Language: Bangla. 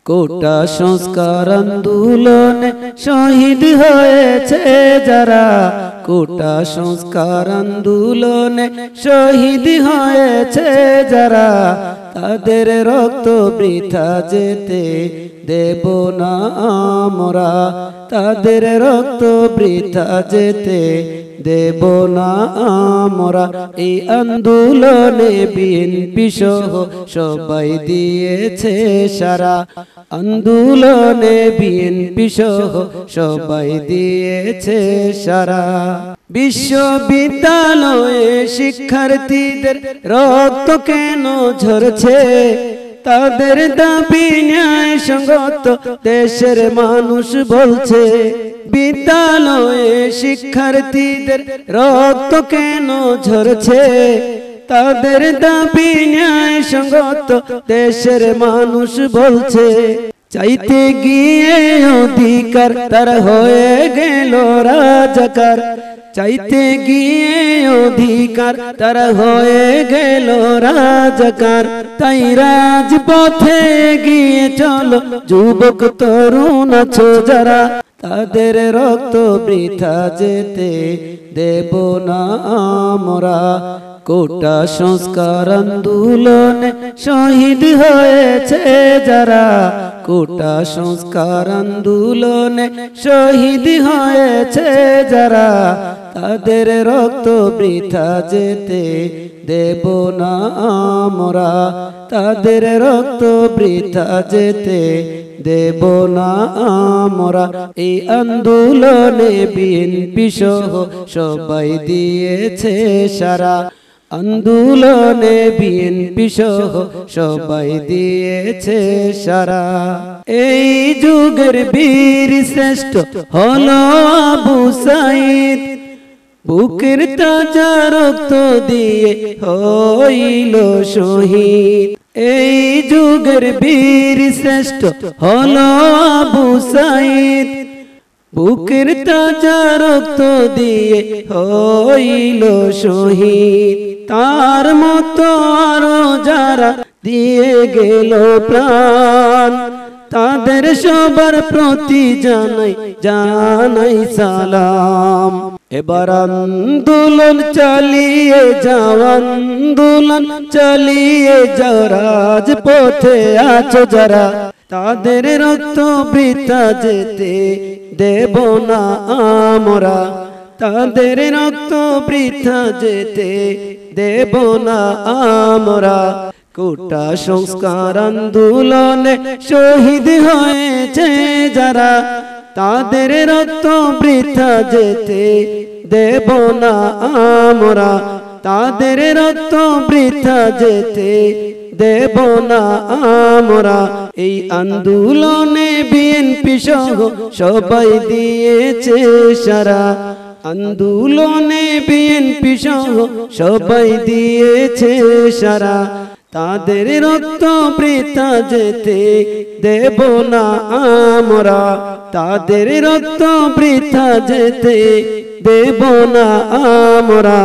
কোটা সংস্কার আন্দোলনে শহীদ হয়েছে যারা, কোটা সংস্কার আন্দোলনে শহীদ হয়েছে যারা, তাদের রক্ত বৃথা যেতে দেব না আমরা, তাদের রক্ত বৃথা যেতে দেব না আমরা। এই আন্দোলনে বিএনপি সহ সবাই দিয়েছে সারা, আন্দোলনে বিএনপি সহ সবাই দিয়েছে সারা। বিশ্ববিদ্যালয়ে শিক্ষার্থীদের রক্ত কেন ঝরছে, তাদের দাবি ন্যায় সঙ্গত দেশের মানুষ বলছে। বিদ্যালয়ে শিক্ষার্থীদের রক্ত কেন ঝরছে, তাদের দাবি ন্যায় সঙ্গত দেশের মানুষ বলছে। চাইতে গিয়ে অধিকার তারা হয়ে গেল রাজাকার, চাইতে গিয়ে অধিকার তারা হয়ে গেল রাজাকার। তাই রাজপথে গিয়ে চলো যুবক তরুণ আছো যারা, তাদের রক্ত বৃথা যেতে দেব না আমরা। কোটা সংস্কার আন্দোলনে শহীদ হয়েছে যারা, কোটা সংস্কার আন্দোলনে শহীদ হয়েছে যারা, তাদের রক্ত বৃথা যেতে দেব না আমরা, তাদের রক্ত বৃথা যেতে দেব না আমরা। এই আন্দোলনে বিএনপি সহ সবাই দিয়েছে সারা, আন্দোলনে বিএনপি সহ সবাই দিয়েছে সারা। এই যুগের বীর শ্রেষ্ঠ হলো আবু সাঈদ, বুকের তাজা রক্ত দিয়ে হইল শহীদ। এই যুগের বীর শ্রেষ্ঠ হলো আবু সাঈদ, বুকের তাজা রক্ত দিয়ে হইল শহীদ। তার মতো আরো যারা দিয়ে গেল প্রাণ, তাদের সবার প্রতি জানাই জানাই সালাম। এবার আন্দোলন চালিয়ে যাও, আন্দোলন চালিয়ে যাও, রাজপথে আছো যারা, তাদের রক্ত বৃথা যেতে দেব না আমরা, তাদের রক্ত বৃথা যেতে দেব না আমরা। কোটা সংস্কার আন্দোলনে শহীদ হয়েছে যারা, তাদের রক্ত বৃথা যেতে দেব না আমরা, তাদের রক্ত বৃথা যেতে দেব না আমরা। এই আন্দোলনে বিএনপি সহ সবাই দিয়েছে সারা, আন্দোলনে বিএনপি সহ সবাই দিয়েছে সারা, তাদের রক্ত বৃথা যেতে দেব না আমরা, তাদের রক্ত বৃথা যেতে দেব না আমরা।